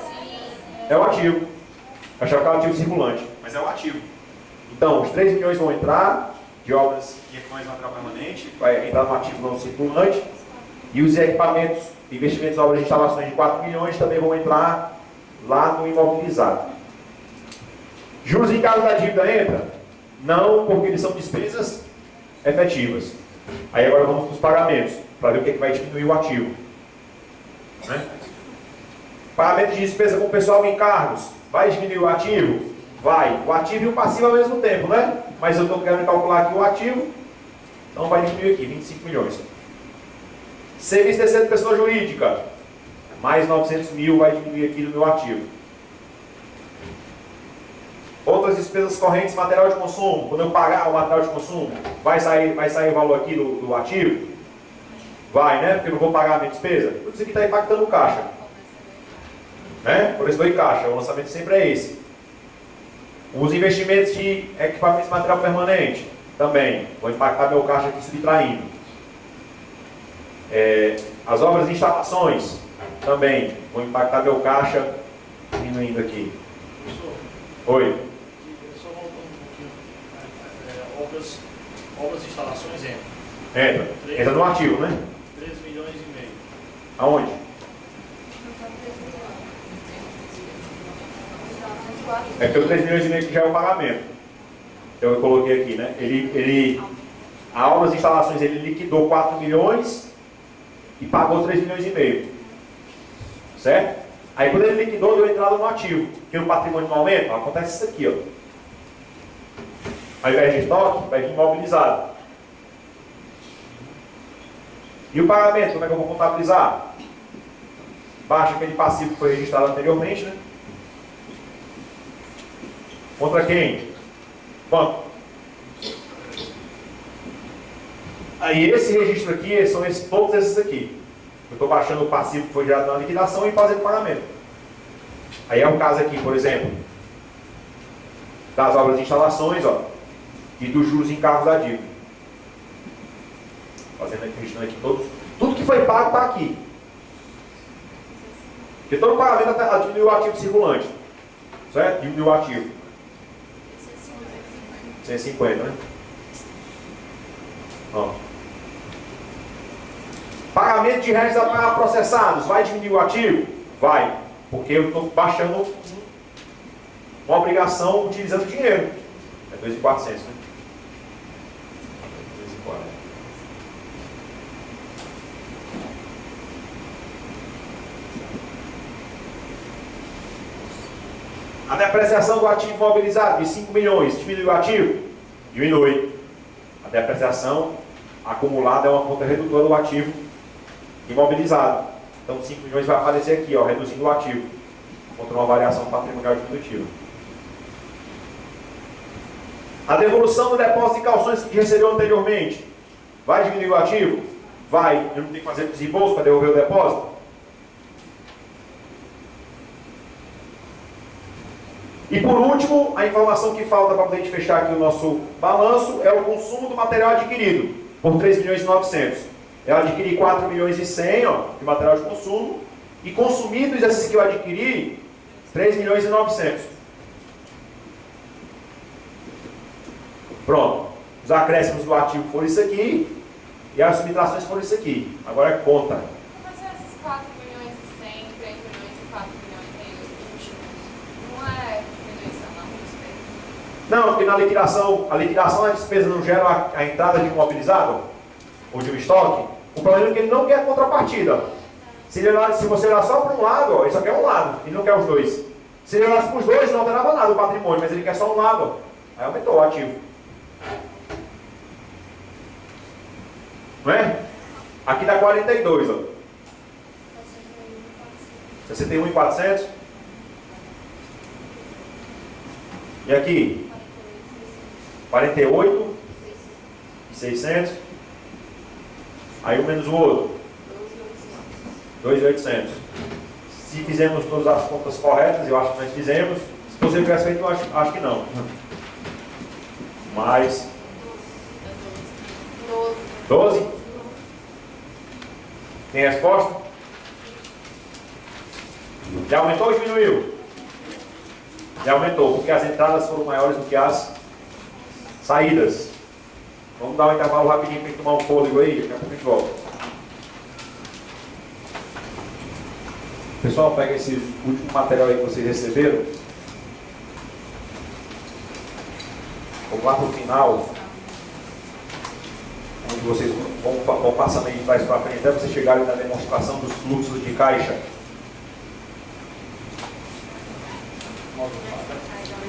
[SPEAKER 1] É um ativo. Eu achava que era um ativo circulante, mas é um ativo. Então, os 3 milhões vão entrar de obras e equipamentos de material permanente, vai entrar no ativo não circulante. E os equipamentos, investimentos, obras e instalações de 4 milhões também vão entrar lá no imobilizado. Juros em caso da dívida entra? Não, porque eles são despesas efetivas. Aí agora vamos para os pagamentos, para ver o que, é que vai diminuir o ativo. Né? Pagamento de despesa com pessoal em encargos. Vai diminuir o ativo? Vai. O ativo e o passivo ao mesmo tempo, né? Mas eu estou querendo calcular aqui o ativo, então vai diminuir aqui, 25 milhões. Serviço terceiro de pessoa jurídica, mais 900 mil vai diminuir aqui no meu ativo. Outras despesas correntes, material de consumo. Quando eu pagar o material de consumo, vai sair o valor aqui do ativo? Vai, né? Porque eu não vou pagar a minha despesa. Tudo isso aqui está impactando o caixa. Né? Por isso foi caixa. O lançamento sempre é esse. Os investimentos de equipamentos e material permanente também vão impactar meu caixa aqui subtraindo. As obras e instalações também vão impactar meu caixa diminuindo aqui.
[SPEAKER 2] Professor,
[SPEAKER 1] Oi.
[SPEAKER 2] só voltando um pouquinho. Obras e instalações entram.
[SPEAKER 1] Entra no ativo, né?
[SPEAKER 2] 13 milhões e meio.
[SPEAKER 1] Aonde? É porque o 3 milhões e meio que já é o pagamento. Então eu coloquei aqui, né? A obras e instalações ele liquidou 4 milhões e pagou 3 milhões e meio. Certo? Aí quando ele liquidou, deu entrada no ativo. Porque no patrimônio no aumento, acontece isso aqui, ó. Ao invés de estoque, vai vir imobilizado. E o pagamento, como é que eu vou contabilizar? Baixa aquele passivo que foi registrado anteriormente, né? Contra quem? Quanto? Aí esse registro aqui, são todos esses aqui. Eu estou baixando o passivo que foi gerado na liquidação e fazendo o pagamento. Aí é um caso aqui, por exemplo, das obras de instalações, ó, e dos juros em cargos da dívida. Fazendo aqui, registrando aqui todos. Tudo que foi pago está aqui. Porque todo pagamento diminuiu o ativo circulante. Certo? Diminuiu o ativo. 150, né? Ó. Pagamento de réis a pagar processados. Vai diminuir o ativo? Vai. Porque eu estou baixando uma obrigação utilizando dinheiro. É 2.400, né? 2.400. A depreciação do ativo imobilizado de 5 milhões, diminui o ativo? Diminui. A depreciação acumulada é uma conta redutora do ativo imobilizado. Então 5 milhões vai aparecer aqui, ó, reduzindo o ativo, contra uma variação patrimonial diminutiva. A devolução do depósito de calções que recebeu anteriormente, vai diminuir o ativo? Vai. Eu não tenho que fazer desembolso para devolver o depósito? E por último, a informação que falta para poder fechar aqui o nosso balanço é o consumo do material adquirido, por 3 milhões e 900. Eu adquiri 4 milhões e 100, ó, de material de consumo, e consumidos esses que eu adquiri, 3 milhões e 900. Pronto. Os acréscimos do ativo foram isso aqui, e as subtrações foram isso aqui. Agora é conta.
[SPEAKER 3] Mas esses 4 milhões e 100, 3 milhões e 4 milhões e 20, não é diminuição, não,
[SPEAKER 1] Não, porque na liquidação, a liquidação da despesa não gera a entrada de um imobilizado, ou de um estoque. O problema é que ele não quer contrapartida. Se você olhar só para um lado, ó, ele só quer um lado, ele não quer os dois. Se ele olhasse para os dois, não alterava nada o patrimônio, mas ele quer só um lado. Ó. Aí aumentou o ativo. Não é? Aqui dá 42, ó. 61.400. E aqui? 48.600. Aí um menos o outro. 2.800. Se fizemos todas as contas corretas, eu acho que nós fizemos. Se você tivesse feito, eu acho que não. Mais 12. Tem resposta? Já aumentou ou diminuiu? Já aumentou, porque as entradas foram maiores do que as saídas. Vamos dar um intervalo rapidinho para tomar um fôlego aí, daqui a pouco a gente volta. Pessoal, pega esse último material aí que vocês receberam. Vamos lá para o final, onde vocês vão passando aí de trás para frente, até vocês chegarem na demonstração dos fluxos de caixa.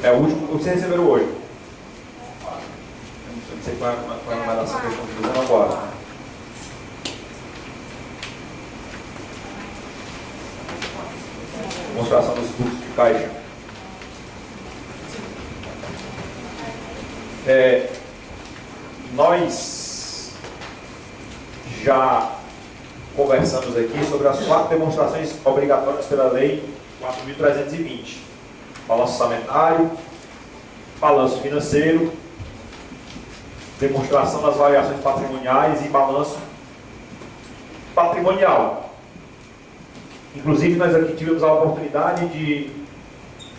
[SPEAKER 1] É o último que vocês receberam hoje. Eu não sei qual vai dar essa questão de divisão agora. Demonstração dos fluxos de caixa. Nós já conversamos aqui sobre as 4 demonstrações obrigatórias pela Lei 4.320. Balanço orçamentário, balanço financeiro, demonstração das variações patrimoniais e balanço patrimonial. Inclusive, nós aqui tivemos a oportunidade de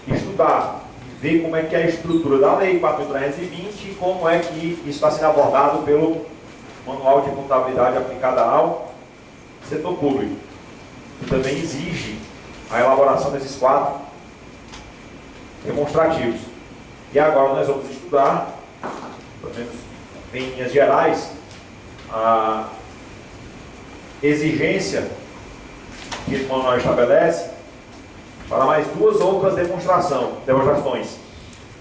[SPEAKER 1] estudar, de ver como é que é a estrutura da Lei 4.320 e como é que isso está sendo abordado pelo Manual de Contabilidade aplicada ao setor público, que também exige a elaboração desses 4 demonstrativos. E agora nós vamos estudar, pelo menos em linhas gerais, a exigência que o manual estabelece para mais 2 outras demonstrações,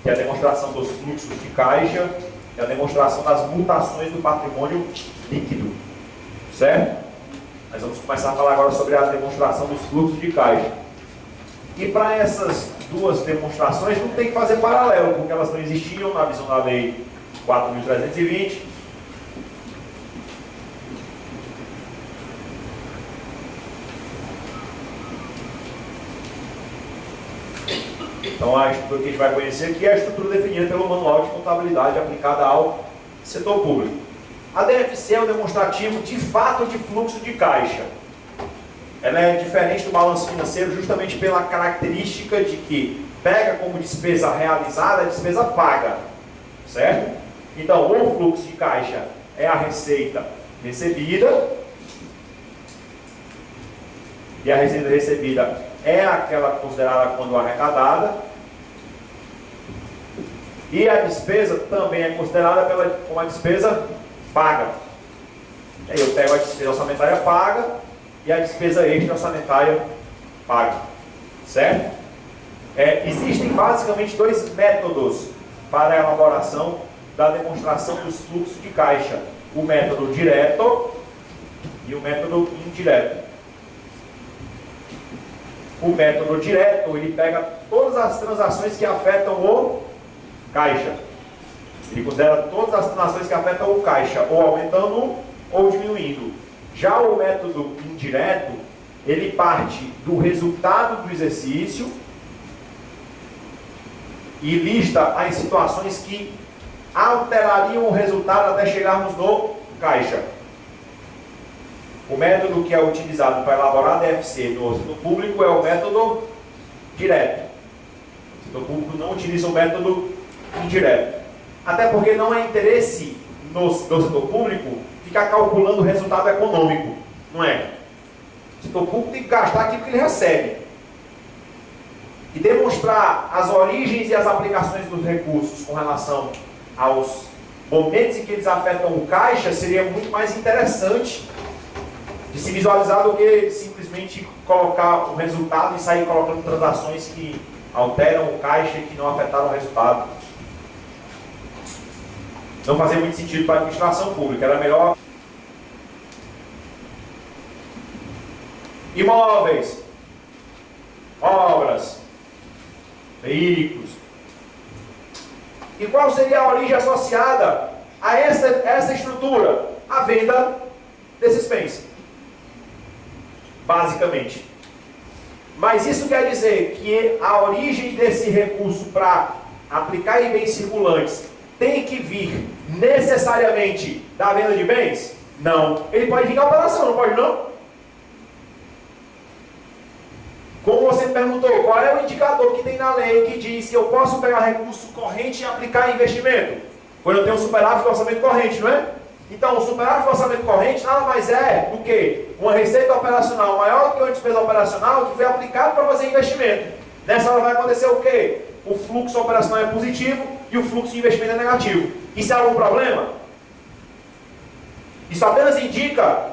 [SPEAKER 1] que é a demonstração dos fluxos de caixa e a demonstração das mutações do patrimônio líquido. Certo? Nós vamos começar a falar agora sobre a demonstração dos fluxos de caixa. E para essas 2 demonstrações não tem que fazer paralelo, porque elas não existiam na visão da Lei 4.320. Então a estrutura que a gente vai conhecer aqui é a estrutura definida pelo Manual de Contabilidade aplicada ao setor público. A DFC é um demonstrativo de fato de fluxo de caixa. Ela é diferente do balanço financeiro justamente pela característica de que pega como despesa realizada a despesa paga, certo? Então, o fluxo de caixa é a receita recebida, e a receita recebida é aquela considerada quando arrecadada, e a despesa também é considerada como a despesa paga. Aí eu pego a despesa orçamentária paga e a despesa extra orçamentária paga, certo? Existem basicamente 2 métodos para a elaboração da demonstração dos fluxos de caixa: o método direto e o método indireto. O método direto, ele pega todas as transações que afetam o caixa. Ele considera todas as transações que afetam o caixa, ou aumentando ou diminuindo. Já o método indireto, ele parte do resultado do exercício e lista as situações que alterariam o resultado até chegarmos no caixa. O método que é utilizado para elaborar a DFC no setor público é o método direto. O setor público não utiliza o método indireto. Até porque não é interesse do setor público ficar calculando o resultado econômico. Não é? O setor público tem que gastar aquilo que ele recebe. E demonstrar as origens e as aplicações dos recursos com relação aos momentos em que eles afetam o caixa seria muito mais interessante de se visualizar do que simplesmente colocar o resultado e sair colocando transações que alteram o caixa e que não afetaram o resultado. Não fazia muito sentido para a administração pública. Era melhor imóveis, obras, veículos. E qual seria a origem associada a essa estrutura? A venda desses bens, basicamente. Mas isso quer dizer que a origem desse recurso para aplicar em bens circulantes tem que vir necessariamente da venda de bens? Não. Ele pode vir da operação, não pode não? Como você perguntou, qual é o indicador que tem na lei que diz que eu posso pegar recurso corrente e aplicar em investimento? Quando eu tenho um superávit do orçamento corrente, não é? Então, o superávit do orçamento corrente nada mais é do que uma receita operacional maior do que uma despesa operacional que foi aplicada para fazer investimento. Nessa hora vai acontecer o quê? O fluxo operacional é positivo e o fluxo de investimento é negativo. Isso é algum problema? Isso apenas indica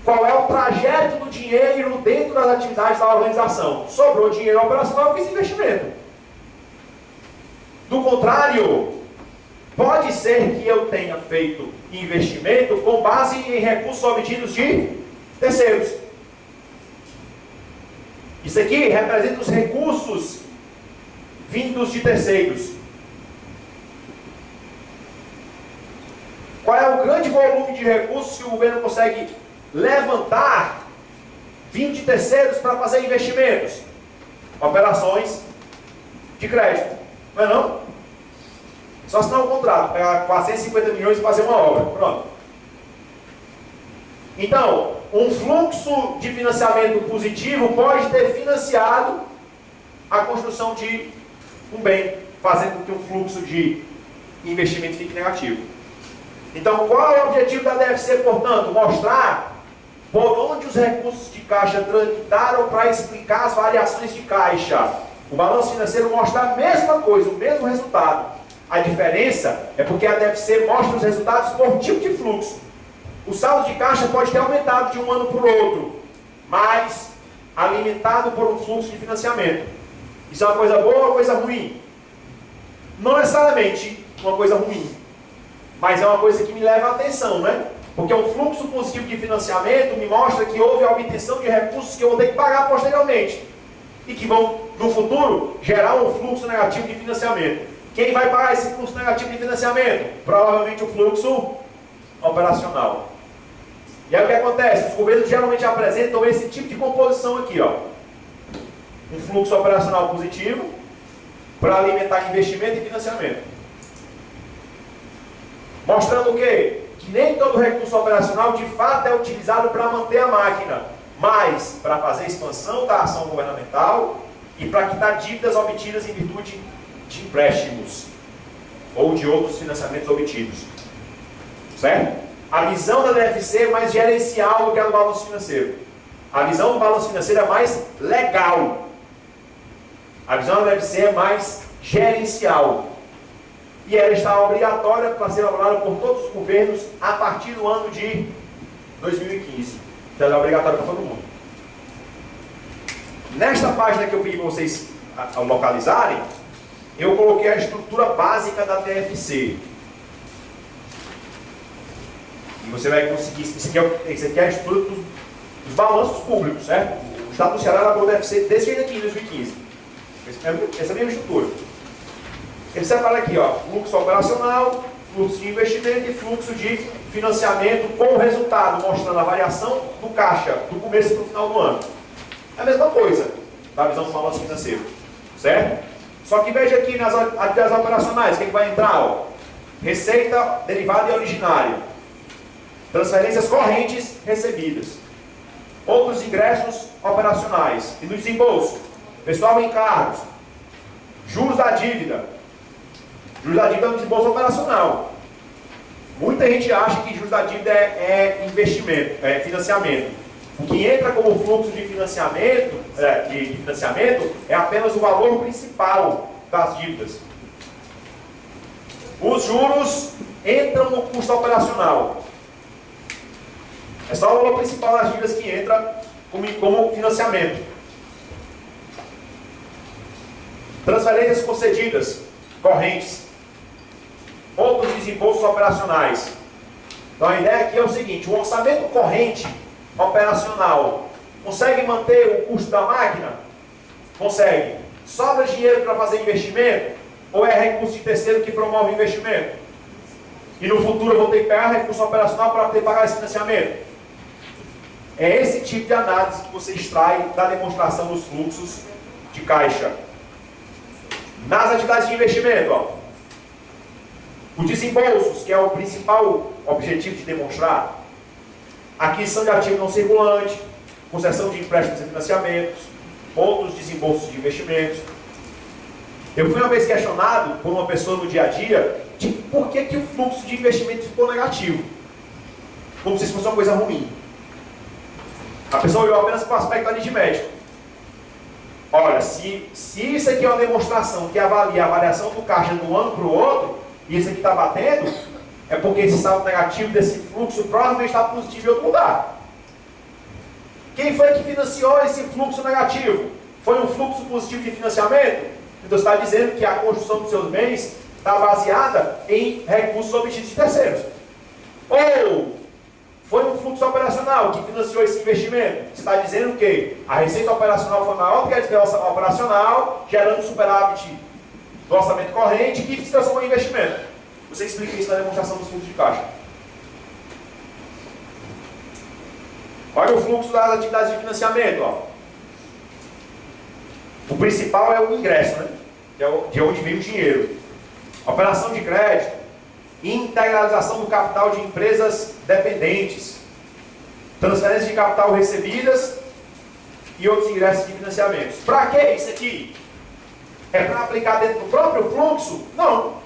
[SPEAKER 1] qual é o trajeto do dinheiro dentro das atividades da organização. Sobrou dinheiro operacional, eu fiz investimento. Do contrário, pode ser que eu tenha feito investimento com base em recursos obtidos de terceiros. Isso aqui representa os recursos vindos de terceiros. Qual é o grande volume de recursos que o governo consegue levantar vindo de terceiros para fazer investimentos? Operações de crédito. Não é não? Só assinar um contrato, pegar 450 milhões e fazer uma obra. Pronto. Então, um fluxo de financiamento positivo pode ter financiado a construção de um bem, fazendo com que um fluxo de investimento fique negativo. Então, qual é o objetivo da DFC, portanto? Mostrar por onde os recursos de caixa tramitaram para explicar as variações de caixa. O balanço financeiro mostra a mesma coisa, o mesmo resultado. A diferença é porque a DFC mostra os resultados por tipo de fluxo. O saldo de caixa pode ter aumentado de um ano para o outro, mas alimentado por um fluxo de financiamento. Isso é uma coisa boa ou uma coisa ruim? Não necessariamente uma coisa ruim, mas é uma coisa que me leva a atenção, né? Porque um fluxo positivo de financiamento me mostra que houve a obtenção de recursos que eu vou ter que pagar posteriormente e que vão, no futuro, gerar um fluxo negativo de financiamento. Quem vai pagar esse fluxo negativo de financiamento? Provavelmente o fluxo operacional. E aí o que acontece? Os governos geralmente apresentam esse tipo de composição aqui, ó. Um fluxo operacional positivo para alimentar investimento e financiamento. Mostrando o quê? Que nem todo recurso operacional de fato é utilizado para manter a máquina, mas para fazer expansão da ação governamental e para quitar dívidas obtidas em virtude de empréstimos ou de outros financiamentos obtidos. Certo? A visão da DFC é mais gerencial do que a do balanço financeiro. A visão do balanço financeiro é mais legal. A visão da DFC é mais gerencial. E ela está obrigatória para ser elaborada por todos os governos a partir do ano de 2015. Então ela é obrigatória para todo mundo. Nesta página que eu pedi para vocês localizarem, eu coloquei a estrutura básica da DFC. E você vai conseguir. Isso aqui é a estrutura dos balanços públicos, certo? O Estado do Ceará elaborou a DFC desse jeito aqui, em 2015. Essa é a mesma estrutura. Ele separa aqui, ó, fluxo operacional, fluxo de investimento e fluxo de financiamento com o resultado, mostrando a variação do caixa do começo para o final do ano. É a mesma coisa da visão do balanço financeiro, certo? Só que veja aqui nas atividades operacionais, o que vai entrar? Ó, receita derivada e originária, transferências correntes recebidas, outros ingressos operacionais e no desembolso, pessoal em encargos, juros da dívida. Juros da dívida é um desembolso operacional. Muita gente acha que juros da dívida é investimento, é financiamento. O que entra como fluxo de financiamento, é apenas o valor principal das dívidas. Os juros entram no custo operacional. É só o valor principal das dívidas que entra como financiamento. Transferências concedidas, correntes. Outros desembolsos operacionais. Então a ideia aqui é o seguinte: o orçamento corrente operacional manter o custo da máquina? Consegue. Sobra dinheiro para fazer investimento? Ou é recurso de terceiro que promove o investimento? E no futuro eu vou ter que pegar recurso operacional para poder pagar esse financiamento? É esse tipo de análise que você extrai da demonstração dos fluxos de caixa. Nas atividades de investimento, ó, os desembolsos, que é o principal objetivo de demonstrar, aquisição de ativo não circulante, concessão de empréstimos e financiamentos, outros desembolsos de investimentos. Eu fui uma vez questionado por uma pessoa no dia a dia, de por que o fluxo de investimento ficou negativo. Como se isso fosse uma coisa ruim. A pessoa olhou apenas para o aspecto aritmético. Olha, se isso aqui é uma demonstração que avalia a variação do caixa de um ano para o outro, e isso aqui está batendo, é porque esse saldo negativo desse fluxo provavelmente está positivo em outro lugar. Quem foi que financiou esse fluxo negativo? Foi um fluxo positivo de financiamento? Então você está dizendo que a construção dos seus bens está baseada em recursos obtidos de terceiros. Ou foi um fluxo operacional que financiou esse investimento? Você está dizendo que a receita operacional foi maior do que a despesa operacional, gerando superávit do orçamento corrente, que se transformou em investimento. Você explica isso na demonstração dos fluxos de caixa. Olha o fluxo das atividades de financiamento. Ó. O principal é o ingresso, né? Que é de onde vem o dinheiro. Operação de crédito, integralização do capital de empresas dependentes, transferências de capital recebidas e outros ingressos de financiamentos. Para que isso aqui? É para aplicar dentro do próprio fluxo? Não.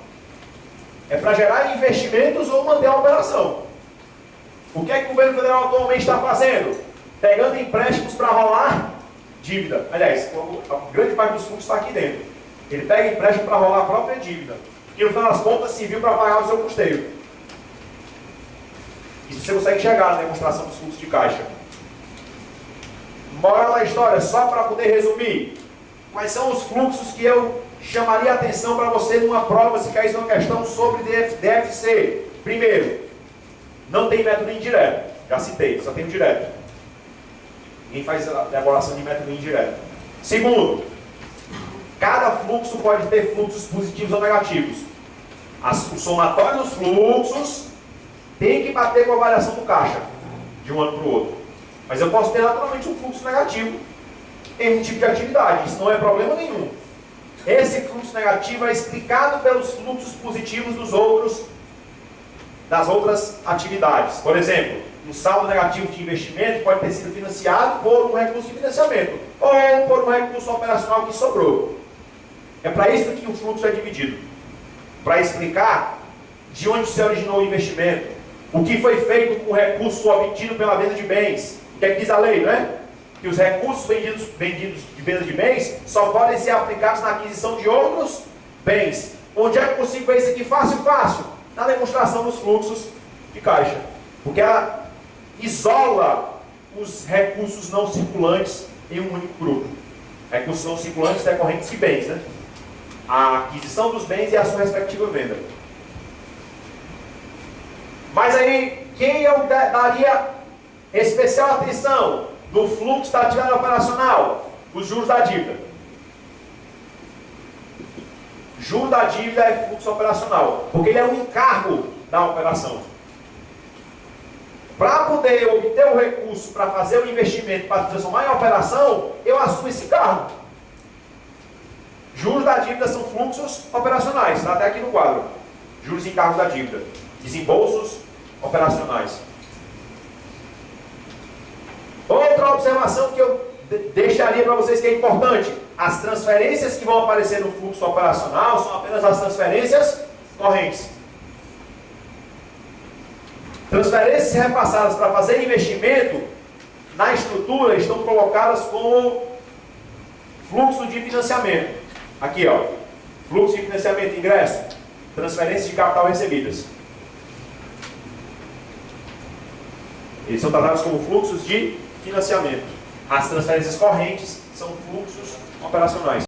[SPEAKER 1] É para gerar investimentos ou manter a operação. O que é que o governo federal atualmente está fazendo? Pegando empréstimos para rolar dívida. Aliás, a grande parte dos fluxos está aqui dentro. Ele pega empréstimo para rolar a própria dívida, que no final das contas serviu para pagar o seu custeio. Isso você consegue chegar na demonstração dos fluxos de caixa. Moral da história, só para poder resumir. Quais são os fluxos que eu chamaria a atenção para você numa prova, se caísse uma questão sobre DFC? Primeiro, não tem método indireto. Já citei, só tem o direto. Ninguém faz a elaboração de método indireto. Segundo, cada fluxo pode ter fluxos positivos ou negativos. O somatório dos fluxos tem que bater com a variação do caixa de um ano para o outro. Mas eu posso ter naturalmente um fluxo negativo em um tipo de atividade. Isso não é problema nenhum. Esse fluxo negativo é explicado pelos fluxos positivos das outras atividades. Por exemplo, um saldo negativo de investimento pode ter sido financiado por um recurso de financiamento ou por um recurso operacional que sobrou. É para isso que o fluxo é dividido. Para explicar de onde se originou o investimento, o que foi feito com o recurso obtido pela venda de bens. O que é que diz a lei, não é? Que os recursos vendidos de venda de bens só podem ser aplicados na aquisição de outros bens. Onde é que eu consigo ver isso aqui fácil? Na demonstração dos fluxos de caixa. Porque ela isola os recursos não circulantes em um único grupo. Recursos não circulantes decorrentes de bens, né? A aquisição dos bens e a sua respectiva venda. Mas aí, quem eu daria especial atenção no fluxo da atividade operacional? Os juros da dívida. Juro da dívida é fluxo operacional, porque ele é um encargo da operação. Para poder obter o recurso para fazer o investimento, para transformar em operação, eu assumo esse cargo. Juros da dívida são fluxos operacionais, está até aqui no quadro. Juros e encargos da dívida. Desembolsos operacionais. Outra observação que eu deixaria para vocês que é importante. As transferências que vão aparecer no fluxo operacional são apenas as transferências correntes. Transferências repassadas para fazer investimento na estrutura estão colocadas como fluxo de financiamento. Aqui, ó, fluxo de financiamento, ingresso, transferências de capital recebidas. Eles são tratados como fluxos de financiamento. As transferências correntes são fluxos operacionais.